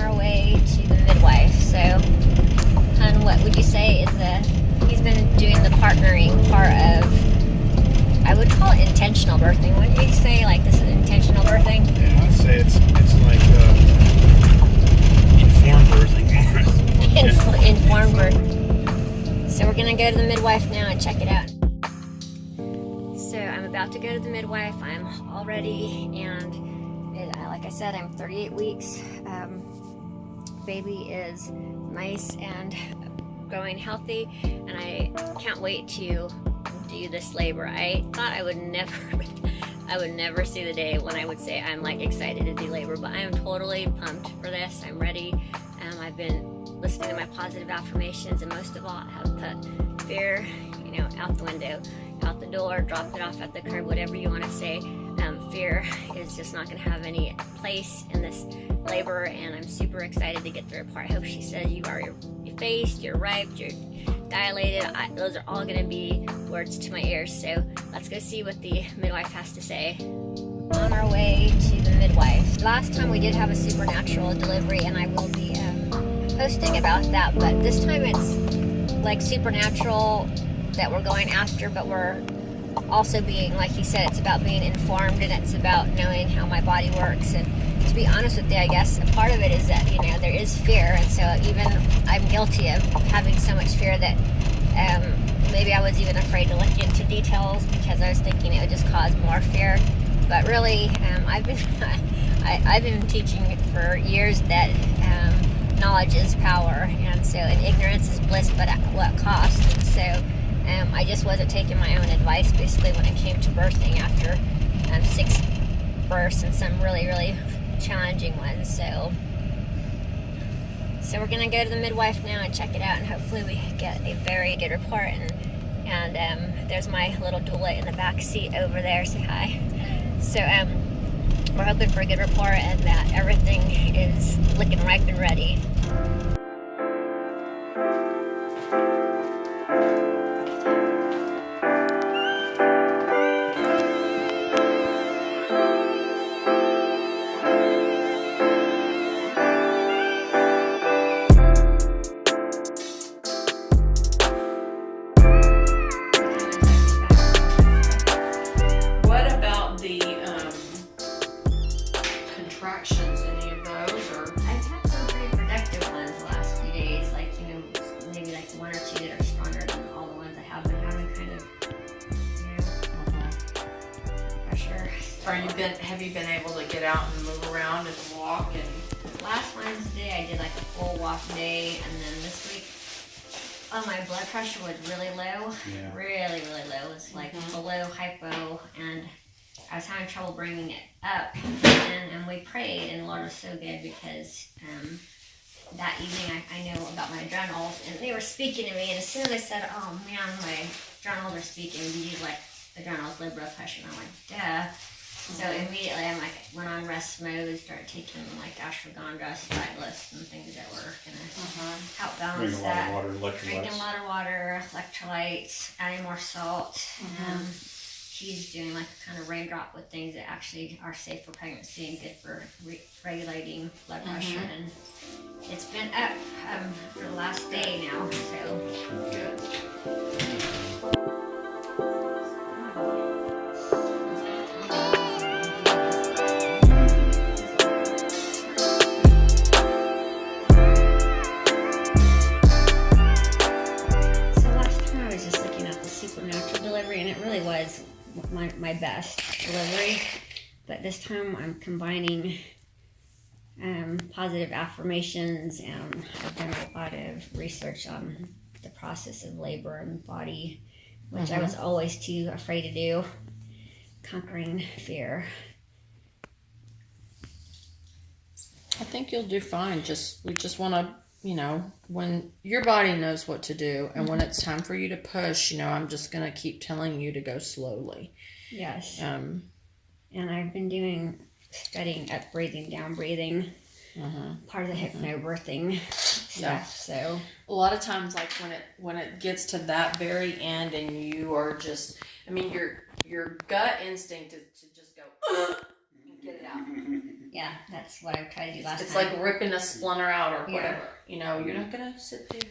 our way to the midwife. So, hon, what would you say is he's been doing the partnering part of, I would call it intentional birthing. Wouldn't you say, like, this is intentional birthing? Yeah, I'd say it's like informed birthing. Informed birth. So we're gonna go to the midwife now and check it out. So I'm about to go to the midwife. I'm all ready, and like I said, I'm 38 weeks. Baby is nice and growing healthy, and I can't wait to do this labor. I thought I would never see the day when I would say I'm like excited to do labor, but I am totally pumped for this. I'm ready. I've been listening to my positive affirmations, and most of all, I have put fear, out the window, out the door, dropped it off at the curb, whatever you want to say. Fear is just not going to have any place in this labor, and I'm super excited to get through it. I hope she said you're faced, you're ripe, you're dilated. Those are all going to be words to my ears. So let's go see what the midwife has to say. On our way to the midwife. Last time we did have a supernatural delivery, and I will be posting about that, but this time it's like supernatural that we're going after, but we're also being, like he said, it's about being informed, and it's about knowing how my body works. And to be honest with you, I guess a part of it is that there is fear, and so even I'm guilty of having so much fear that maybe I was even afraid to look into details because I was thinking it would just cause more fear. But really, I've been teaching for years that knowledge is power, and ignorance is bliss, but at what cost? And so I just wasn't taking my own advice basically when it came to birthing after 6 births and some really, really challenging ones. So we're gonna go to the midwife now and check it out, and hopefully we get a very good report. And there's my little doula in the back seat over there. Say hi. So we're hoping for a good report and that everything is looking ripe and ready. Contractions, any of those, or? I've had some pretty productive ones the last few days, like, maybe like 1 or 2 that are stronger than all the ones I have been having, kind of, pressure. Have you been able to get out and move around and walk? And last Wednesday I did like a full walk day, and then this week, my blood pressure was really low, really, really low. It was like below hypo, and I was having trouble bringing it up, and we prayed, and the Lord was so good because that evening I know about my adrenals, and they were speaking to me, and as soon as I said, oh man, my adrenals are speaking, do you like adrenals, low blood pressure? And I'm like, duh. So immediately I went on rest mode and started taking like ashwagandha, Stylus, and things that were gonna help balance that. Drinking a lot of water, electrolytes, adding more salt. She's doing like a kind of raindrop with things that actually are safe for pregnancy and good for regulating blood pressure. And it's been up for the last day now, so good. So last time I was just looking at the supernatural delivery, and it really was my best delivery, but this time I'm combining positive affirmations, and I've done a lot of research on the process of labor and body, which I was always too afraid to do, conquering fear. I think you'll do fine. We just want to, when your body knows what to do, and when it's time for you to push, I'm just going to keep telling you to go slowly. Yes. And I've been studying up breathing, down breathing, part of the hypnobirthing stuff. So a lot of times, like when it gets to that very end, and you are just, your gut instinct is to just go and get it out. Yeah, that's what I tried to do last It's time. like ripping a splinter out or Yeah. whatever. You know, you're not gonna sit there.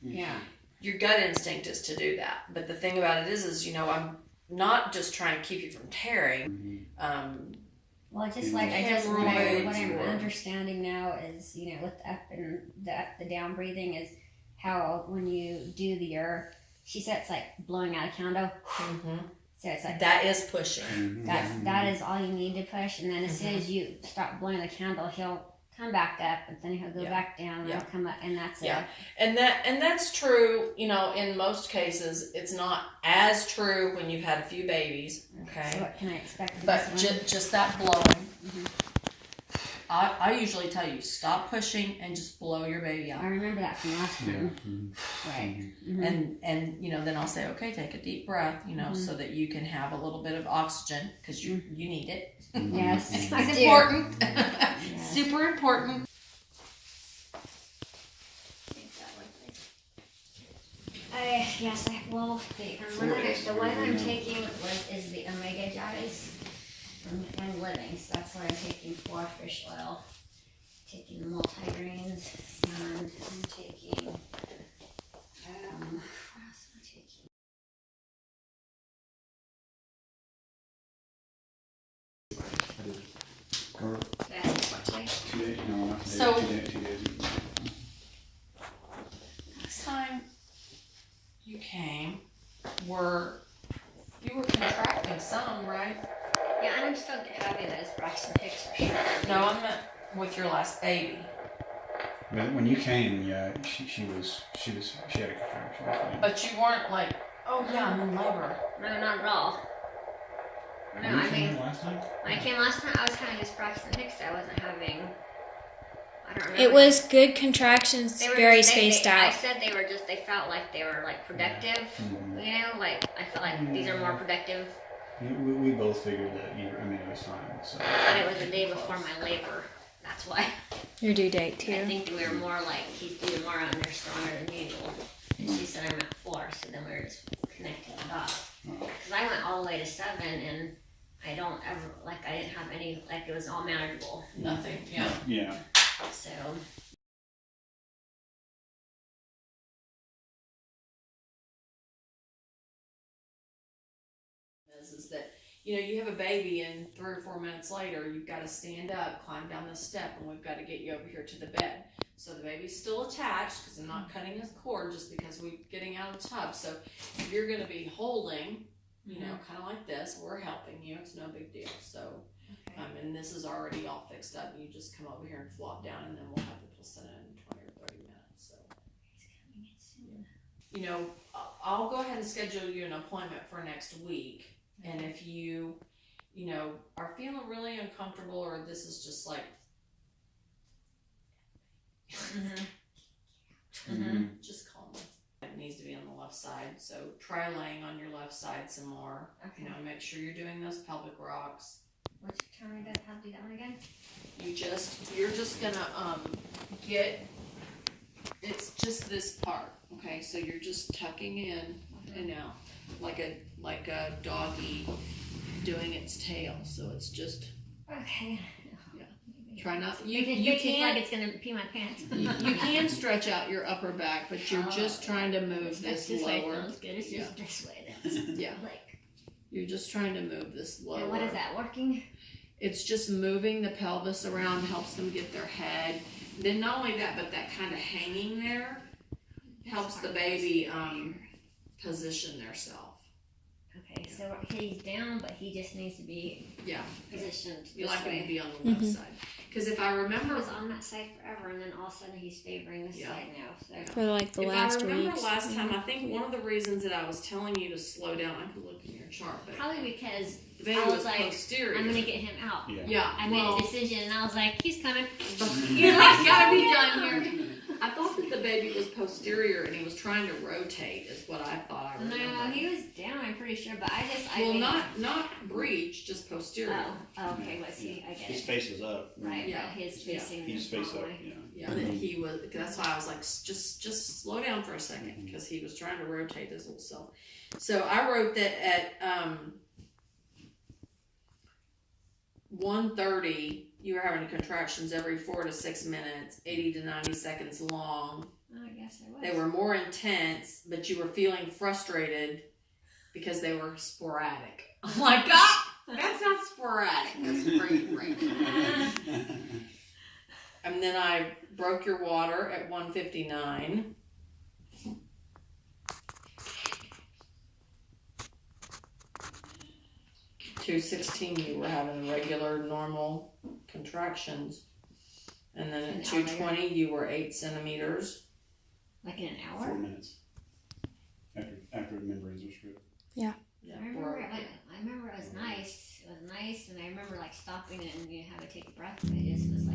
Yeah. Your gut instinct is to do that, but the thing about it is, you know, I'm not just trying to keep you from tearing. Well, just like what Hemorrhoids I'm or- understanding now is, you know, with the up and the down breathing is how when you do she said it's like blowing out a candle. So it's like That is pushing. that is all you need to push, and then as soon as you stop blowing the candle, he'll come back up, but then he'll go back down and he'll come up, and that's it. And that's true, you know, in most cases. It's not as true when you've had a few babies, okay? So what can I expect? But just that blowing. I usually tell you, stop pushing and just blow your baby out. I remember that from last time. Right. And you know, then I'll say, okay, take a deep breath, you know, so that you can have a little bit of oxygen, because you need it. Yes. It's important. Super important. The one I'm taking is the omega J's and living. So that's what I'm taking for fish oil. Taking the multigrains, and I'm taking what else am I taking? So- 2 days. Next time you came, you were contracting some, right? Yeah, and I'm still having those Braxton Hicks for sure. No, I meant with your last baby. When you came, yeah, she had a contraction. But you weren't like, oh yeah, I'm in labor. No, not at all. No, When you I came mean, last time? when I came last time, I was kind of just Braxton Hicks. I wasn't having. I don't remember. It was good contractions, They were very just- spaced I out. said they felt like they were like productive. Mhm. You know, like I felt like these are more productive. We both figured that it was fine. So. But it was the day before my labor. That's why. Your due date I too. think we were more like he's due tomorrow and they're stronger than usual. And she said I'm at 4, so then we were just connecting the dots. Because I went all the way to 7 and I don't ever I didn't have any it was all manageable. Nothing. Yeah. Yeah. So. Is that, you know, you have a baby and 3 or 4 minutes later you've got to stand up, climb down the step, and we've got to get you over here to the bed. So the baby's still attached because I'm not cutting his cord just because we're getting out of the tub. So if you're going to be holding, you know, kind of like this, we're helping you. It's no big deal. So, and this is already all fixed up. You just come over here and flop down, and then we'll have the placenta in 20 or 30 minutes. So, you know, I'll go ahead and schedule you an appointment for next week. And if you know, are feeling really uncomfortable, or this is just like, just call me. It needs to be on the left side, so try laying on your left side some more. Okay. You know, make sure you're doing those pelvic rocks. Tell me how to do that one again. You're just gonna it's just this part, okay? So you're just tucking in and out like a doggy doing its tail. So it's just Okay. try not You you can't like can't it's gonna pee my pants. you can stretch out your upper back, but you're just trying to move this way lower. feels good. It's just this way. That's Yeah. You're just trying to move this lower. And what is that working? It's just moving the pelvis around, helps them get their head. Then not only that, but that kind of hanging there helps the baby position theirself. Okay, so he's down, but he just needs to be positioned. You this like him way. to be on the left side. Because if I He remember, was on that side forever, and then all of a sudden he's favoring this side now. So For like the if last I remember weeks. last time, I think one of the reasons that I was telling you to slow down, I could look in your chart, but probably because the baby I was like, posterior. I'm gonna get him out. Yeah. Yeah, I made a decision, and I was like, he's coming. You're like, gotta be done here. I thought that the baby was posterior and he was trying to rotate, is what I thought I remember. No, he was down. I'm pretty sure, but I Well, made- not breech, just posterior. Oh, okay. Let's see. I get His it. face is up. Right, Yeah. but his facing. He's the face wrong up. way. Yeah. Yeah, that he was. That's why I was like, just slow down for a second, because he was trying to rotate his little self. So I wrote that at 1:30, you were having contractions every 4 to 6 minutes, 80 to 90 seconds long. I guess I was. They were more intense, but you were feeling frustrated because they were sporadic. I'm like, that's not sporadic. That's frequent. And then I broke your water at 1:59. $2:16, you were having regular, normal contractions. And then at 2:20, you were 8 centimeters. Like in an 4 hour? minutes. After the membranes were stripped. Yeah, I remember it was nice. It was nice, and I remember like stopping it and you had to take a breath. It just was like